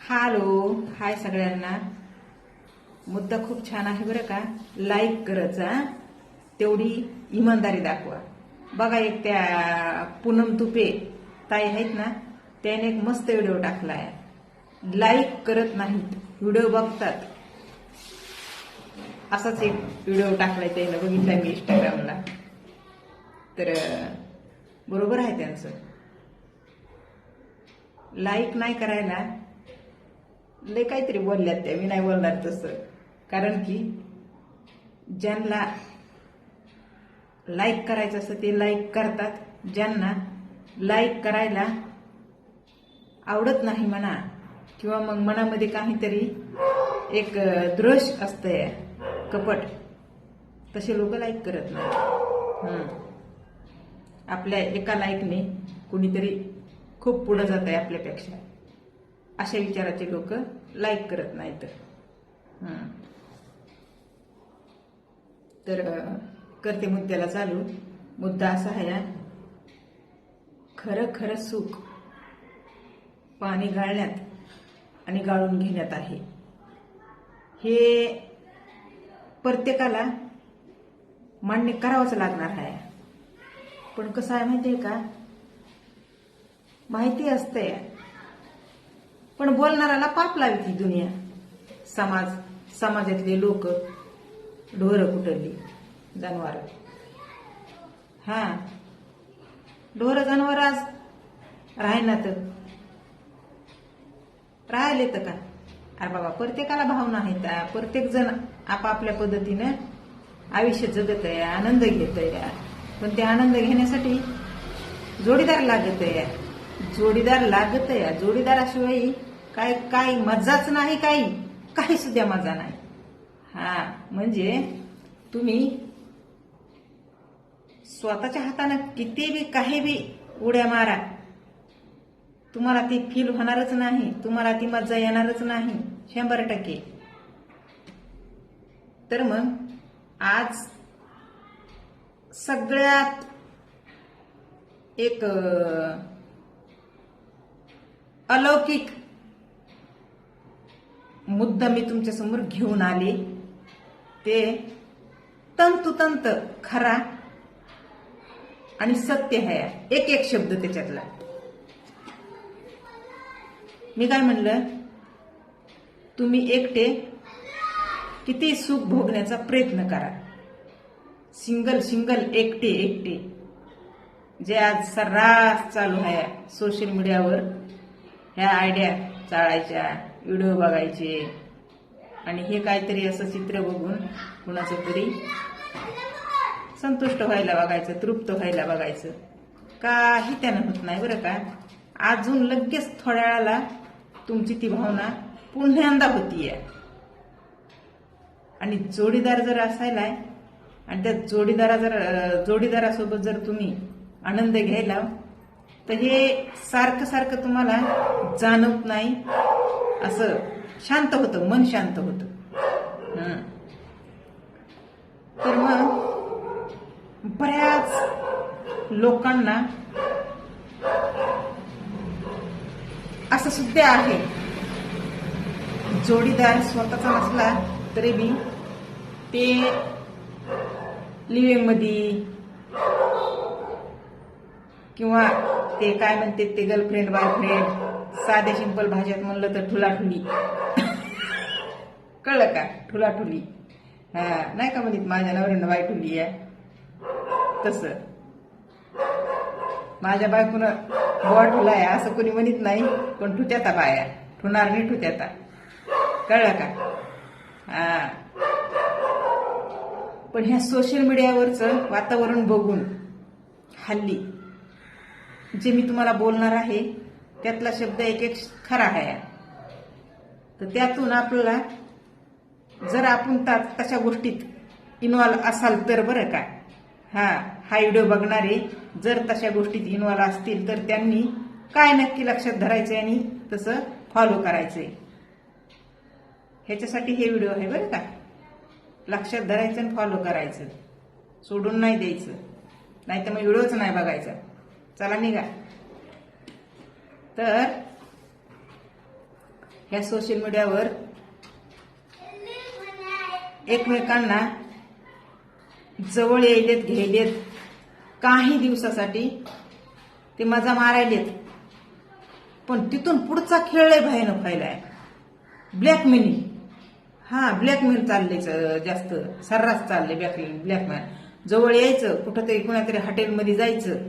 Hello, हाय सगळ्यांना. मुद्दा खूप छान आहे बरं का. लाईक करायचा, तेवढी इमानदारी दाखवा. बघा, एक त्या पूनम तुपे ताई आहेत ना, त्याने एक मस्त व्हिडिओ टाकलाय. लाईक करत नाहीत, व्हिडिओ बघतात. असाच एक व्हिडिओ टाकलाय त्याने, बघितलाय मी इंस्टाग्रामला. तर बरोबर आहे त्यांचं. लाईक नाही करायला लय काहीतरी बोलल्यात त्या, मी नाही बोलणार तसं. कारण की ज्यांना लाईक करायचं असतं ते लाईक करतात. ज्यांना लाईक करायला आवडत नाही म्हणा, किंवा मग मनामध्ये काहीतरी एक द्वेष असतंय, कपट, तसे लोक लाईक करत नाही. आपल्या एका लाईकने कुणीतरी खूप पुढे जात आहे आपल्यापेक्षा, अशा विचाराचे लोक लाईक करत नाहीत. तर करते मुद्द्याला चालू. मुद्दा असा आहे, खरं खरं सुख पाणी गाळण्यात आणि गाळून घेण्यात आहे. हे प्रत्येकाला मान्य करावंच लागणार आहे. पण कसं आहे माहितीये का, माहिती असते पण बोलणाऱ्याला पाप लावते ही दुनिया. समाजातले लोक, ढोरं कुठली जनावर, ढोरं जनावर आज राहणार राहिले तर का. अरे बाबा, प्रत्येकाला भावना आहेत. प्रत्येक जण आपापल्या पद्धतीनं आयुष्य जगत आहे, आनंद घेत आहे. पण ते आनंद घेण्यासाठी जोडीदार लागत आहे. जोडीदाराशिवाय काय मजाच नाही, काही सुद्धा मजा नाही. म्हणजे तुम्ही स्वतःच्या हाताने किती बी काही बी उड्या मारा, तुम्हाला ती फील होणारच नाही, तुम्हाला ती मजा येणारच नाही 100%. तर मग आज सगळ्यात एक अलौकिक मुद्दा मी तुमच्या समोर घेऊन आले. ते तंतोतंत खरा आणि सत्य आहे. एक शब्द त्याच्यातला. मी काय म्हणलं, तुम्ही एकटे किती सुख भोगण्याचा प्रयत्न करा. सिंगल एकटे जे आज सर्रास चालू आहे सोशल मीडियावर, ह्या आयडिया चाळायच्या, व्हिडिओ बघायचे, आणि हे काहीतरी असं चित्र बघून कुणाचं तरी संतुष्ट व्हायला बघायचं, तृप्त व्हायला बघायचं. काही त्यानं होत नाही बरं का. अजून लगेच थोड्या वेळाला तुमची ती भावना पुन्हा होतीये. आणि जोडीदार जर असायला, आणि त्या जोडीदारासोबत जर तुम्ही आनंद घ्यायला, तर हे सारखं तुम्हाला जाणवत नाही. असं शांत होतं, मन शांत होतं. तर मग बऱ्याच लोकांना असं सुद्धा आहे, जोडीदार स्वतःचा नसला तरी बी ते लिव्हिंग मध्ये, किंवा ते काय म्हणते ते गर्लफ्रेंड बॉयफ्रेंड, साध्या सिंपल भाषेत म्हणलं तर ठुलाठुली. कळलं का, ठुलाठुली. नाही का म्हणत माझ्या नवऱ्यानं बाय ठुली आहे, तसं माझ्या बायकोनं बुवा ठुलाय असं कोणी म्हणत नाही, पण ठुत्याता बाया, ठुणार नाही ठुत्याता. कळलं का. पण ह्या सोशल मीडियावरचं वातावरण बघून हल्ली जे मी तुम्हाला बोलणार आहे त्यातला शब्द एक खरा आहे. तर त्यातून आपल्याला जर आपण तशा गोष्टीत इन्व्हॉल्व असाल तर बरं का, हा व्हिडिओ बघणारे जर तशा गोष्टीत इन्व्हॉल्व असतील तर त्यांनी काय नक्की लक्षात धरायचंय आणि तसं फॉलो करायचंय. ह्याच्यासाठी हे व्हिडिओ आहे बरं का. लक्षात धरायचं आणि फॉलो करायचं, सोडून नाही द्यायचं. नाही तर मग व्हिडिओच नाही बघायचा. चला निघा. तर ह्या सोशल मीडियावर एकमेकांना जवळ यायलेत, घ्यायलेत, काही दिवसासाठी ते मजा मारायलेत. पण तिथून पुढचा खेळ लय भयानक व्हायलाय. ब्लॅकमेलिंग. ब्लॅकमेल चाललंय, जास्त सर्रास चाललंय ब्लॅकमेल. जवळ यायचं, कुठंतरी कुणातरी हॉटेलमध्ये जायचं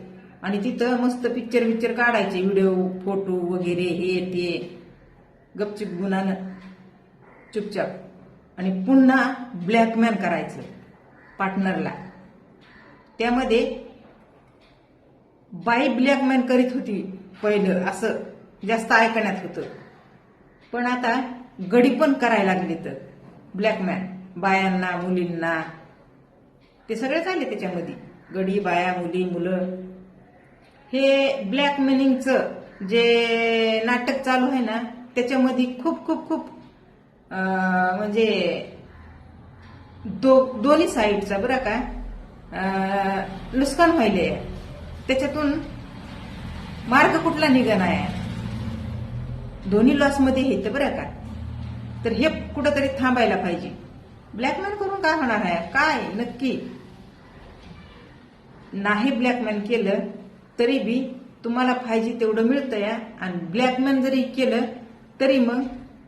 आणि तिथं मस्त पिक्चर काढायचे, व्हिडिओ, फोटो वगैरे, हे ते गपचिप गुणानं चुपचाप, आणि पुन्हा ब्लॅकमेल करायचं पार्टनरला. त्यामध्ये बाई ब्लॅकमेल करीत होती पहिलं, असं जास्त ऐकण्यात होतं. पण आता गडी पण करायला लागले तर ब्लॅकमेल, बायांना, मुलींना, ते सगळे झाले त्याच्यामध्ये. गडी, बाया, मुली, मुलं. हे ब्लॅकमेलिंगचं जे नाटक चालू आहे ना, त्याच्यामध्ये खूप खूप खूप म्हणजे दोन्ही साईडचा बरं का नुकसान व्हायले. त्याच्यातून मार्ग कुठला निघणार आहे, दोन्ही लॉसमध्ये येतं बरं का. तर हे कुठंतरी थांबायला पाहिजे. ब्लॅकमेल करून काय होणार आहे, काय नक्की नाही. ब्लॅकमेल केलं तरी बी तुम्हाला पाहिजे तेवढं मिळतं या, आणि ब्लॅकमेल जरी केलं तरी मग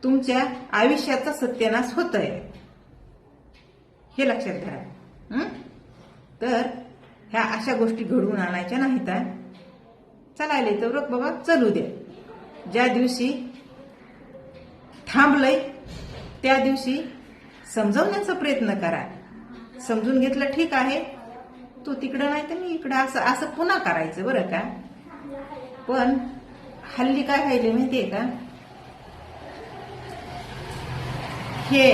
तुमच्या आयुष्याचा सत्यानाश होतोय, हे लक्षात घ्या. तर ह्या अशा गोष्टी घडवून आणायच्या नाहीत. चालायला तर बाबा चलू द्या. ज्या दिवशी थांबलंय त्या दिवशी समजावण्याचा प्रयत्न करा. समजून घेतलं ठीक आहे, तू तिकडं नाही तर मी इकडं, असं पुन्हा करायचं बरं का. पण हल्ली काय व्हायले माहितीये का, हे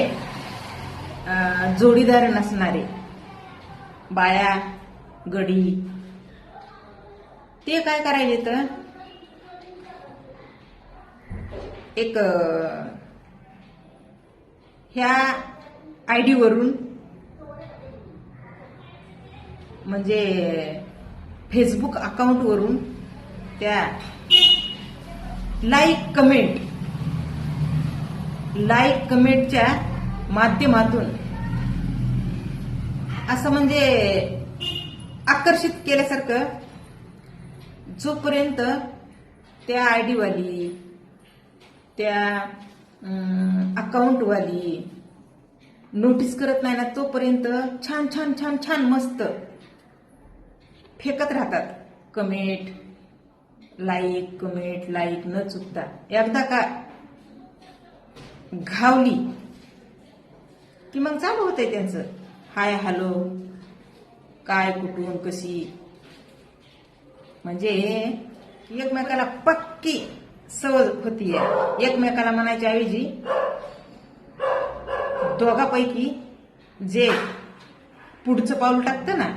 जोडीदार नसणारे बाया, गडी, ते काय करायले तर एक ह्या आयडी वरून, म्हणजे फेसबुक अकाउंट वरून, त्या लाईक कमेंटच्या माध्यमातून असं म्हणजे आकर्षित केल्यासारखं, जोपर्यंत त्या आयडी वाली, त्या अकाउंटवाली नोटीस करत नाही ना, तोपर्यंत छान छान छान छान मस्त फेकत राहतात कमेंट, लाईक न चुकता. एकदा का घावली की मग चालू होतंय त्यांचं हाय हॅलो, काय कुठून कशी, म्हणजे एकमेकाला पक्की सवय होतीये. एकमेकाला म्हणायच्या ऐवजी दोघांपैकी जे पुढचं पाऊल टाकतं ना,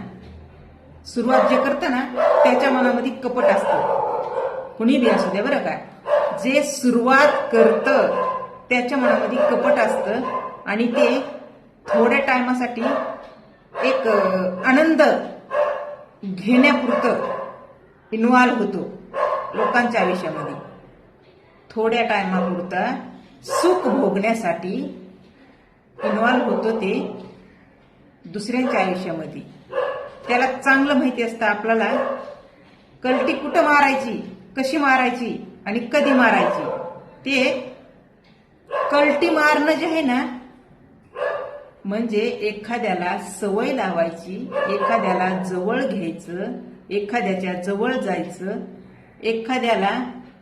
सुरुवात जे करतं ना, त्याच्या मनामध्ये कपट असतं. कुणी बी असू दे बरं का, जे सुरुवात करतं त्याच्या मनामध्ये कपट असतं, आणि ते थोड्या टायमासाठी एक आनंद घेण्यापुरतं इन्व्हॉल्व होतो लोकांच्या आयुष्यामध्ये. थोड्या टायमापुरता सुख भोगण्यासाठी इन्व्हॉल्व होतो ते दुसऱ्यांच्या आयुष्यामध्ये. त्याला चांगलं माहिती असतं आपल्याला कल्टी कुठं मारायची, कशी मारायची आणि कधी मारायची. ते कल्टी मारणं जे आहे ना, म्हणजे एखाद्याला सवय लावायची, एखाद्याला जवळ घ्यायचं, एखाद्याच्या जवळ जायचं, एखाद्याला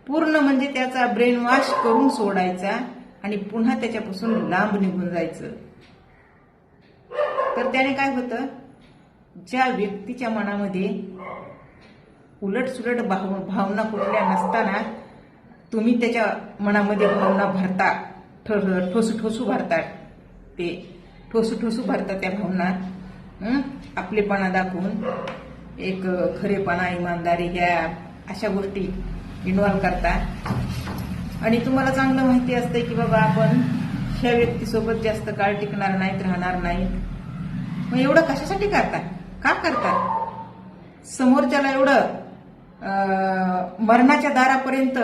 पूर्ण म्हणजे त्याचा ब्रेन वॉश करून सोडायचा आणि पुन्हा त्याच्यापासून लांब निघून जायचं. तर त्याने काय होतं, ज्या व्यक्तीच्या मनामध्ये उलटसुलट भावना कुठल्या नसताना तुम्ही त्याच्या मनामध्ये भावना भरता, ठोसू भरतात, ते ठोसू भरतात त्या भावना. आपलेपणा दाखवून एक खरेपणा, इमानदारी, ह्या अशा गोष्टी इन्व्हॉल्व करता. आणि तुम्हाला चांगलं माहिती असतं की बाबा आपण ह्या व्यक्तीसोबत जास्त काळ टिकणार नाहीत, राहणार नाहीत. मग एवढं कशासाठी करता, का करता? समोरच्याला एवढं मरणाच्या दारापर्यंत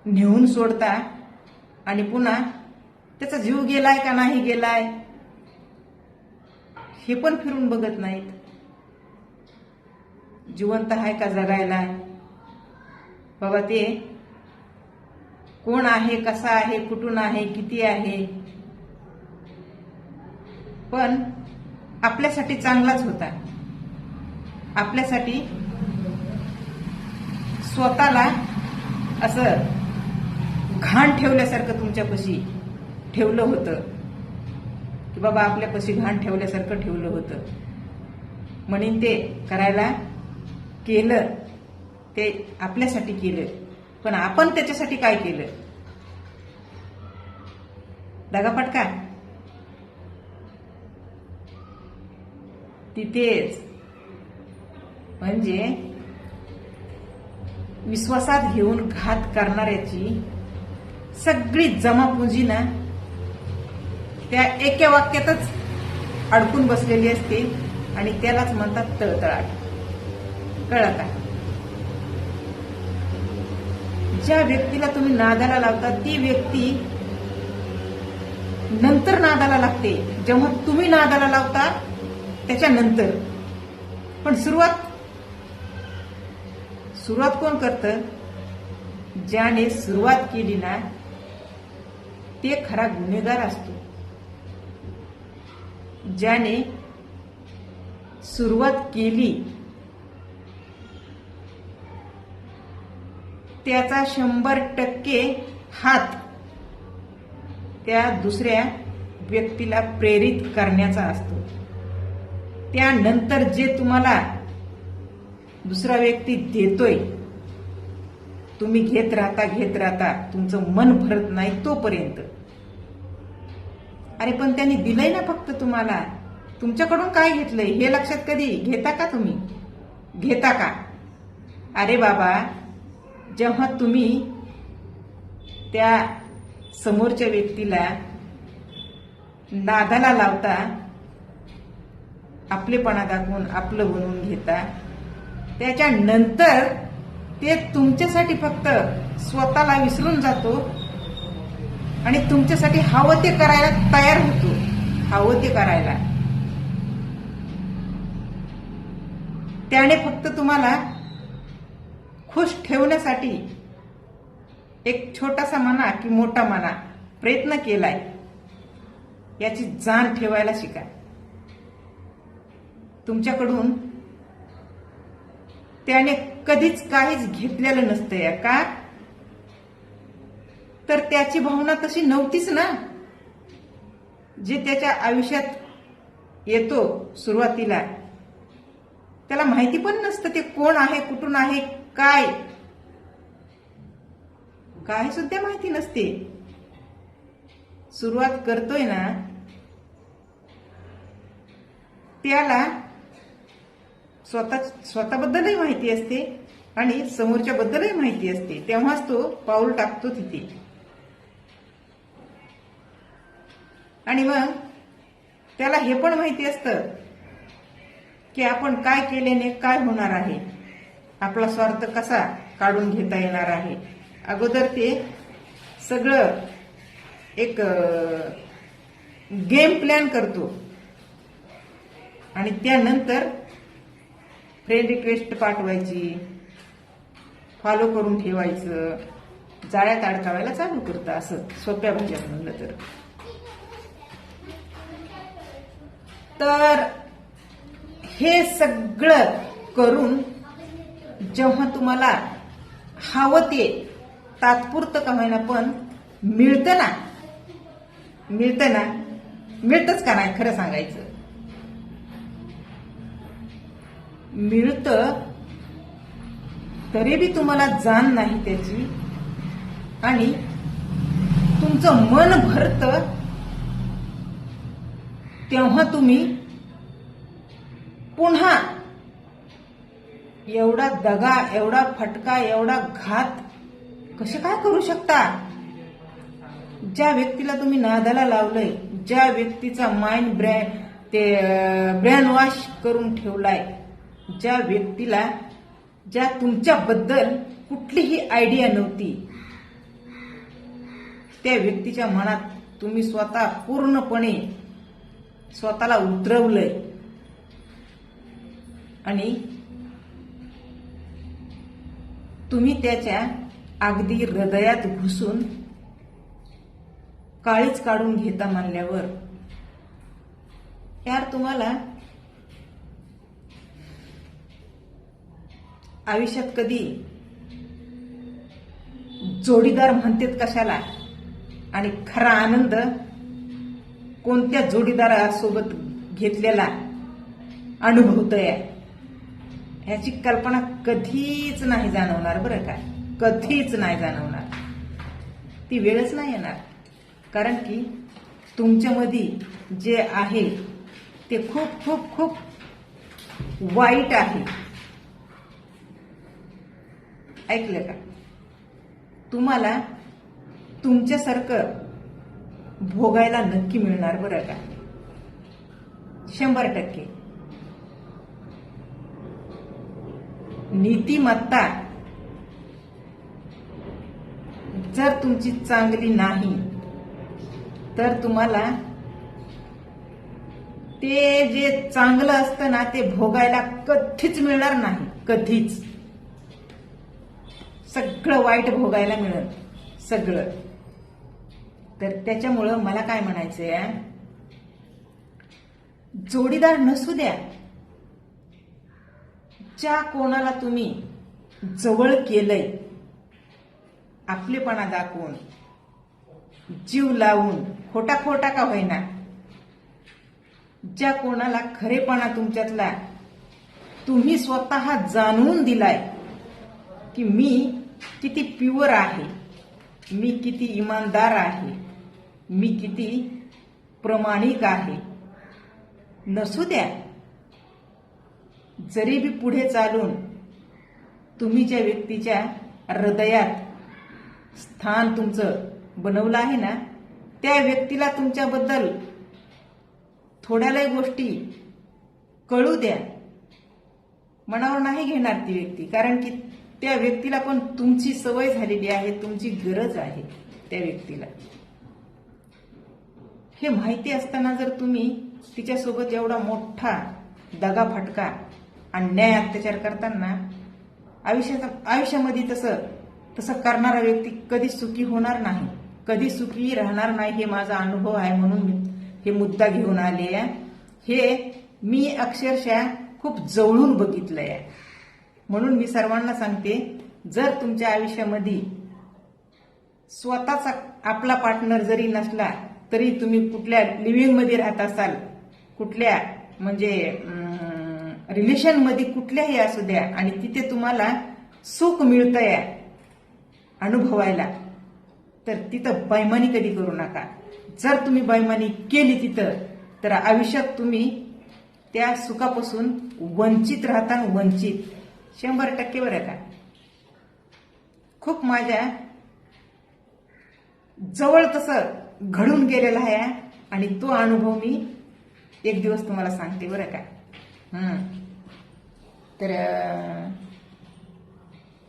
नेऊन सोडता, आणि पुन्हा त्याचा जीव गेलाय का नाही गेलाय हे पण फिरून बघत नाहीत. जिवंत आहे का जगायला, बाबा ते कोण आहे, कसा आहे, कुठून आहे, किती आहे, पण आपल्यासाठी चांगलाच होता. आपल्यासाठी स्वतःला असं घाण ठेवल्यासारखं तुमच्यापाशी ठेवलं होतं की बाबा आपल्यापाशी घाण ठेवल्यासारखं ठेवलं होतं म्हणून ते करायला केलं. ते आपल्यासाठी केलं, पण आपण त्याच्यासाठी काय केलं? दगाफटका. तिथेच म्हणजे विश्वासात घेऊन घात करणाऱ्याची सगळी जमापुंजी ना त्या एका वाक्यातच अडकून बसलेली असते आणि त्यालाच म्हणतात तळतळाट. कळलं का? ज्या व्यक्तीला तुम्ही नादाला लावता ती व्यक्ती नंतर नादाला लागते, जेव्हा तुम्ही नादाला लावता त्याच्यानंतर. पण सुरुवात कोण करतं? ज्याने सुरुवात केली ना ते खरा गुन्हेगार असतो. ज्याने सुरुवात केली त्याचा 100% हात त्या दुसऱ्या व्यक्तीला प्रेरित करण्याचा असतो. त्यानंतर जे तुम्हाला दुसरा व्यक्ती देतोय तुम्ही घेत राहता, तुमचं मन भरत नाही तोपर्यंत. अरे पण त्यांनी दिलंय ना फक्त तुम्हाला, तुमच्याकडून काय घेतलंय हे लक्षात कधी घेता का? तुम्ही घेता का? अरे बाबा, जेव्हा तुम्ही त्या समोरच्या व्यक्तीला नादाला लावता, आपलेपणा दाखवून आपलं बनवून घेता, त्याच्यानंतर ते तुमच्यासाठी फक्त स्वतःला विसरून जातो आणि तुमच्यासाठी हवं ते करायला तयार होतो. हवं ते करायला त्याने फक्त तुम्हाला खुश ठेवण्यासाठी एक छोटासा म्हणा की मोठा म्हणा प्रयत्न केलाय, याची जाण ठेवायला शिका. तुमच्याकडून त्याने कधीच काहीच घेतलेलं नसतंय का? तर त्याची भावना तशी नव्हतीच ना. जे त्याच्या आयुष्यात येतो सुरुवातीला त्याला माहिती पण नसतं ते कोण आहे, कुठून आहे, काय सुद्धा माहिती नसते. सुरुवात करतोय ना त्याला स्वतःबद्दलही माहिती असते आणि समोरच्या बद्दलही माहिती असते, तेव्हाच तो पाऊल टाकतो तिथे. आणि मग त्याला हे पण माहिती असतं की आपण काय केल्याने काय होणार आहे, आपला स्वार्थ कसा काढून घेता येणार आहे. अगोदर ते सगळं एक गेम प्लॅन करतो आणि त्यानंतर फ्रेंड रिक्वेस्ट पाठवायची, फॉलो करून ठेवायचं, जाळ्यात अडकावायला चालू करतं. असं सोप्या भाषेत म्हणलं तर हे सगळं करून जेव्हा तुम्हाला हवं ते तात्पुरतं का होईना पण मिळतंच का नाही? खरं सांगायचं मिळतं, तरी बी तुम्हाला जाण नाही त्याची आणि तुमचं मन भरतं. तेव्हा तुम्ही पुन्हा एवढा दगा, एवढा फटका, एवढा घात कसे काय करू शकता? ज्या व्यक्तीला तुम्ही नादाला लावलंय, ज्या व्यक्तीचा माइंड ब्रेन वॉश करून ठेवलाय, ज्या व्यक्तीला तुमच्याबद्दल कुठलीही आयडिया नव्हती, त्या व्यक्तीच्या मनात तुम्ही स्वतः पूर्णपणे स्वतःला उतरवलंय आणि तुम्ही त्याच्या अगदी हृदयात घुसून काळीच काढून घेता म्हणल्यावर यार तुम्हाला आयुष्यात कधी जोडीदार म्हणतात कशाला आणि खरा आनंद कोणत्या जोडीदारासोबत घेतलेला अनुभवतोय ह्याची कल्पना कधीच नाही जाणवणार बरं का, कधीच नाही जाणवणार. ती वेळच नाही येणार. कारण की तुमच्यामध्ये जे आहे ते खूप खूप खूप वाईट आहे. ऐकलं का? तुम्हाला तुमच्यासारखं भोगायला नक्की मिळणार बरं का, 100%. नीतिमत्ता जर तुमची चांगली नाही तर तुम्हाला ते जे चांगलं असतं ना ते भोगायला कधीच मिळणार नाही, कधीच. सगळं वाईट भोगायला मिळेल, सगळं. तर त्याच्यामुळं मला काय म्हणायचंय, जोडीदार नसू द्या, ज्या कोणाला तुम्ही जवळ केलंय आपलेपणा दाखवून, जीव लावून, खोटा खोटा का होईना, ज्या कोणाला खरेपणा तुमच्यातला तुम्ही स्वतः जाणून दिलाय की मी किती प्युअर आहे, मी किती इमानदार आहे, मी किती प्रामाणिक आहे, नसू द्या. जरी बी पुढे चालून तुम्ही ज्या व्यक्तीच्या हृदयात स्थान तुमचं बनवलं आहे ना, त्या व्यक्तीला तुमच्याबद्दल थोड्यालय गोष्टी कळू द्या. मनावर नाही घेणार ती व्यक्ती, कारण की त्या व्यक्तीला पण तुमची सवय झालेली आहे, तुमची गरज आहे त्या व्यक्तीला. हे माहिती असताना जर तुम्ही तिच्यासोबत एवढा मोठा दगाफटका अन्याय अत्याचार करताना आयुष्यामध्ये तसं करणारा व्यक्ती कधी सुखी होणार नाही, कधी सुखी राहणार नाही. हे माझा अनुभव आहे म्हणून मी हे मुद्दा घेऊन आले. हे मी अक्षरशः खूप जवळून बघितलंय. म्हणून मी सर्वांना सांगते, जर तुमच्या आयुष्यामध्ये स्वतःचा आपला पार्टनर जरी नसला तरी तुम्ही कुठल्या लिव्हिंग मध्ये राहत असाल, कुठल्या म्हणजे रिलेशन मध्ये कुठल्याही असू द्या, आणि तिथे तुम्हाला सुख मिळतंय अनुभवायला, तर तिथं बैमानी कधी करू नका. जर तुम्ही बैमानी केली तिथं तर आयुष्यात तुम्ही त्या सुखापासून वंचित राहता, वंचित 100% बरं का. खूप माझ्या जवळ तसं घडून गेलेला आहे आणि तो अनुभव मी एक दिवस तुम्हाला सांगते बरं का. तर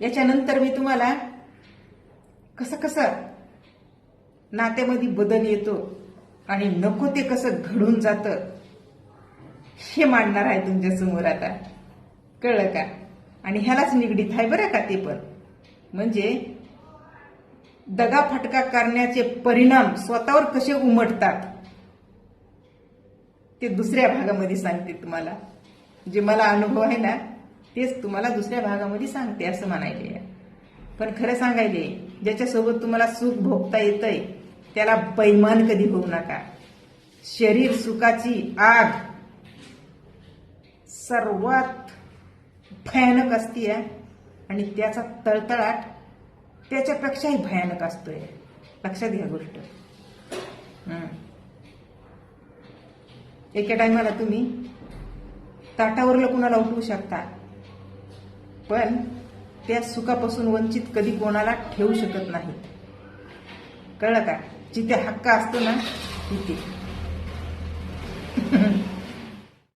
याच्यानंतर मी तुम्हाला कसं कसं नात्यामध्ये बदल येतो आणि नको ते कसं घडून जातं हे मांडणार आहे तुमच्या समोर आता. कळलं का? आणि ह्यालाच निगडीत आहे बरं का ते पण. म्हणजे दगाफटका करण्याचे परिणाम स्वतःवर कसे उमटतात ते दुसऱ्या भागामध्ये सांगते तुम्हाला. जे मला अनुभव आहे ना तेच तुम्हाला दुसऱ्या भागामध्ये सांगते असं म्हणायले. पण खरं सांगायले, ज्याच्यासोबत तुम्हाला सुख भोगता येतंय त्याला बैमान कधी होऊ नका. शरीर सुखाची आग सर्वात भयानक असते आणि त्याचा तळतळाट त्याच्यापेक्षाही भयानक असतोय. लक्षात घ्या गोष्ट. एका टायमाला तुम्ही ताटावरला कुणाला उठवू शकता, पण त्या सुखापासून वंचित कधी कोणाला ठेवू शकत नाही. कळलं का? जिथे हक्क असतो ना तिथे